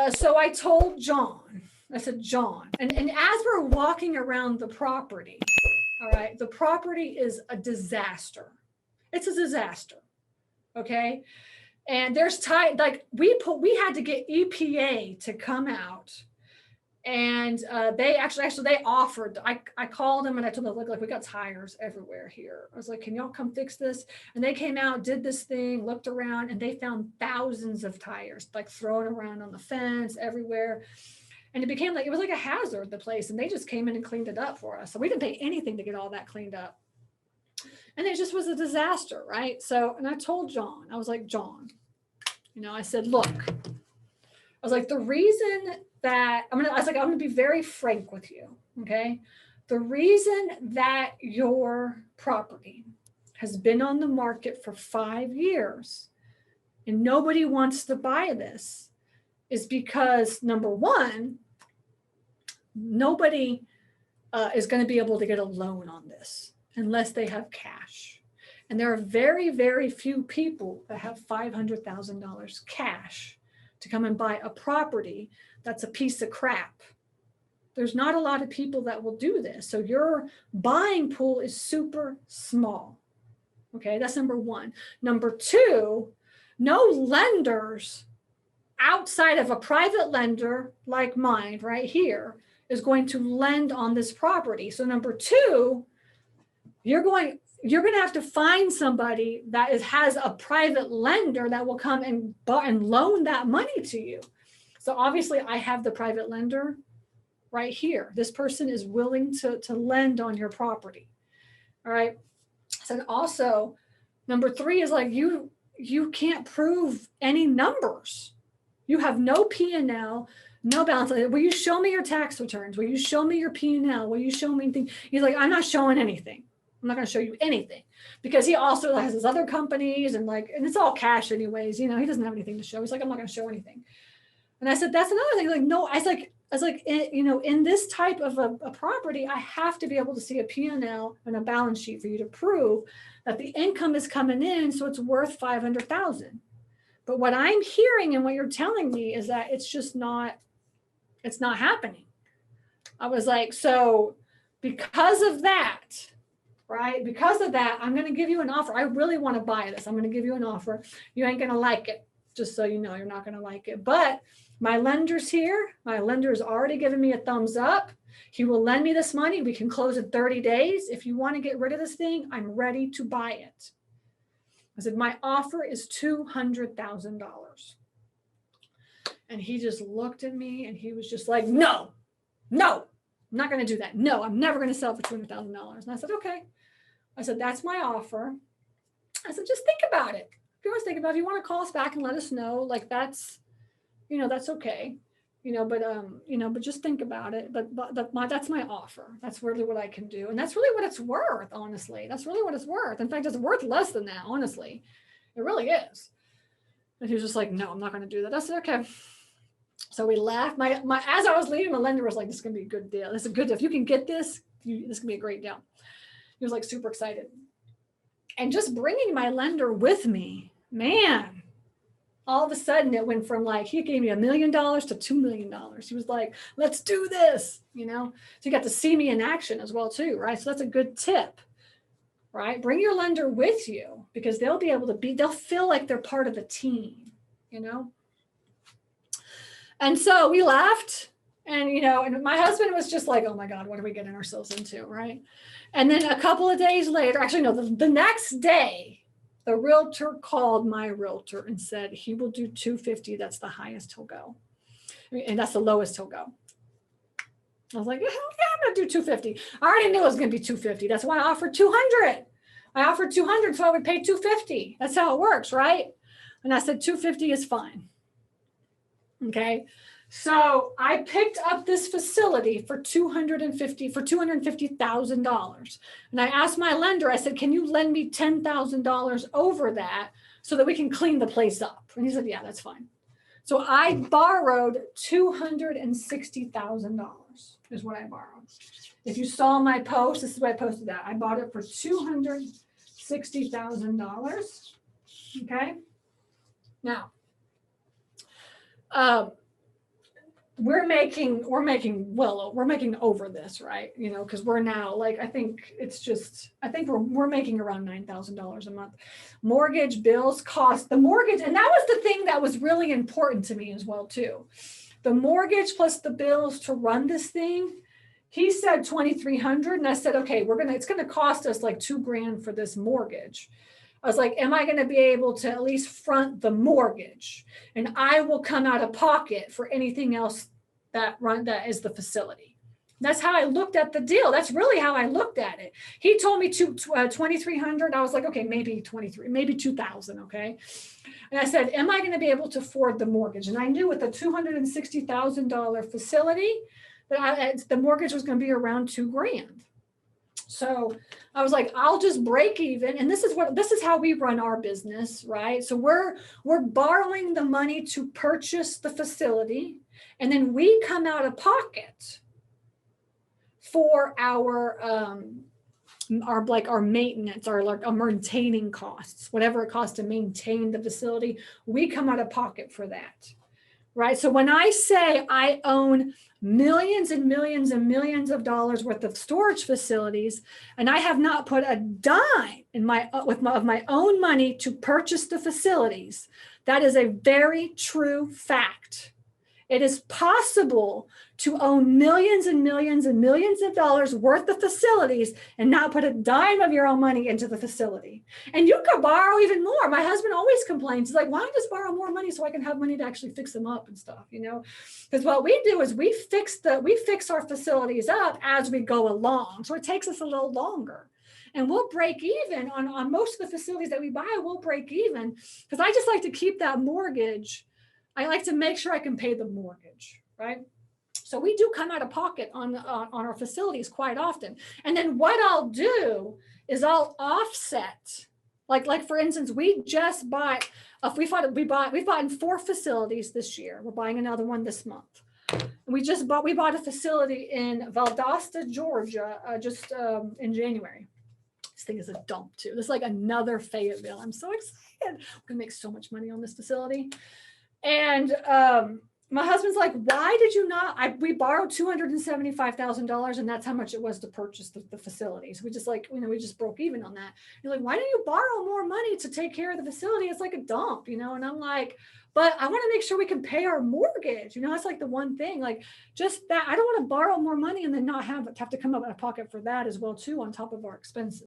So I told John, I said, John, and as we're walking around the property, all right, the property is a disaster. It's a disaster. Okay. And there's like we had to get EPA to come out. And they actually they offered. I called them and I told them, look, we got tires everywhere here. I was like, can y'all come fix this? And they came out, did this thing, looked around, and they found thousands of tires like thrown around on the fence everywhere. And it became like it was like a hazard, the place. And they just came in and cleaned it up for us. So we didn't pay anything to get all that cleaned up. And it just was a disaster, right? So, and I told John, I was like, John, I said, look, I was like, the reason that I'm gonna be very frank with you. Okay. The reason that your property has been on the market for 5 years and nobody wants to buy this is because, number one, nobody is going to be able to get a loan on this unless they have cash. And there are very, very few people that have $500,000 cash to come and buy a property that's a piece of crap. There's not a lot of people that will do this. So your buying pool is super small. Okay, that's number one. Number two, no lenders outside of a private lender like mine right here is going to lend on this property. So number two, you're going to have to find somebody that has a private lender that will come and loan that money to you. So obviously I have the private lender right here. This person is willing to lend on your property. All right. So also number three is like you can't prove any numbers. You have no P&L, no balance. Will you show me your tax returns? Will you show me your P&L? Will you show me anything? He's like, I'm not showing anything. I'm not going to show you anything, because he also has his other companies and it's all cash anyways. He doesn't have anything to show. He's like, I'm not going to show anything. And I said, that's another thing. Like, no, I was like, in this type of a property, I have to be able to see a P&L and a balance sheet for you to prove that the income is coming in. So it's worth $500,000. But what I'm hearing and what you're telling me is that it's not happening. I was like, so because of that, right? Because of that, I'm going to give you an offer. I really want to buy this. I'm going to give you an offer. You ain't going to like it. Just so you know, you're not going to like it. But my lender's here. My lender's already given me a thumbs up. He will lend me this money. We can close in 30 days. If you want to get rid of this thing, I'm ready to buy it. I said, my offer is $200,000. And he just looked at me and he was just like, no, I'm not going to do that. No, I'm never going to sell for $200,000. And I said, okay. I said, that's my offer. I said, just think about it. If you want to think about it, if you want to call us back and let us know, like that's okay. But just think about it. But that's my offer. That's really what I can do. And that's really what it's worth, honestly. That's really what it's worth. In fact, it's worth less than that, honestly. It really is. And he was just like, no, I'm not going to do that. I said, okay. So we left. As I was leaving, my lender was like, this is going to be a good deal. This is a good deal. If you can get this, this can be a great deal. He was like super excited. And just bringing my lender with me, man, all of a sudden it went from he gave me $1 million to $2 million. He was like, let's do this, So you got to see me in action as well too, right? So that's a good tip, right? Bring your lender with you because they'll be able to they'll feel like they're part of the team, And so we left and, and my husband was just like, oh my God, what are we getting ourselves into, right? And then a couple of days later, actually, no, the next day, the realtor called my realtor and said he will do $250. That's the highest he'll go. And that's the lowest he'll go. I was like, yeah, I'm going to do $250. I already knew it was going to be $250. That's why I offered $200. I offered $200, so I would pay $250. That's how it works, right? And I said, $250 is fine. Okay. So I picked up this facility for $250,000. And I asked my lender, I said, can you lend me $10,000 over that so that we can clean the place up? And he said, yeah, that's fine. So I borrowed $260,000 is what I borrowed. If you saw my post, this is what I posted that. I bought it for $260,000. Okay. Now, we're making over this, right? You know, because we're now like, I think we're making around $9,000 a month. Mortgage bills cost the mortgage, and that was the thing that was really important to me as well too. The mortgage plus the bills to run this thing. He said 2,300, and I said, okay, it's gonna cost us like $2,000 for this mortgage. I was like, am I going to be able to at least front the mortgage? And I will come out of pocket for anything else that is the facility. That's how I looked at the deal. That's really how I looked at it. He told me 2,300. I was like, okay, maybe 23, maybe 2,000. Okay. And I said, am I going to be able to afford the mortgage? And I knew with a $260,000 facility that the mortgage was going to be around $2,000. So I was like, I'll just break even. And this is how we run our business, right? So we're borrowing the money to purchase the facility, and then we come out of pocket for our maintenance, our maintaining costs, whatever it costs to maintain the facility, we come out of pocket for that. Right. So when I say I own millions and millions and millions of dollars worth of storage facilities, and I have not put a dime in of my own money to purchase the facilities, that is a very true fact. It is possible to own millions and millions and millions of dollars worth of facilities and not put a dime of your own money into the facility. And you could borrow even more. My husband always complains. He's like, why don't I just borrow more money so I can have money to actually fix them up and stuff, you know? Because what we do is we fix our facilities up as we go along. So it takes us a little longer. And we'll break even on most of the facilities that we buy, we'll break even. Because I just like to keep that mortgage. I like to make sure I can pay the mortgage, right? So we do come out of pocket on our facilities quite often. And then what I'll do is I'll offset. Like for instance, we just bought, we bought in 4 facilities this year. We're buying another one this month. We bought a facility in Valdosta, Georgia, just in January. This thing is a dump too. This is like another Fayetteville. I'm so excited. We're gonna make so much money on this facility. And my husband's like, why did you not? We borrowed $275,000, and that's how much it was to purchase the facilities. We just we just broke even on that. You're like, why don't you borrow more money to take care of the facility? It's like a dump, you know? And I'm like, but I want to make sure we can pay our mortgage. You know, that's like the one thing, like just that. I don't want to borrow more money and then not have to come up out of pocket for that as well too, on top of our expenses.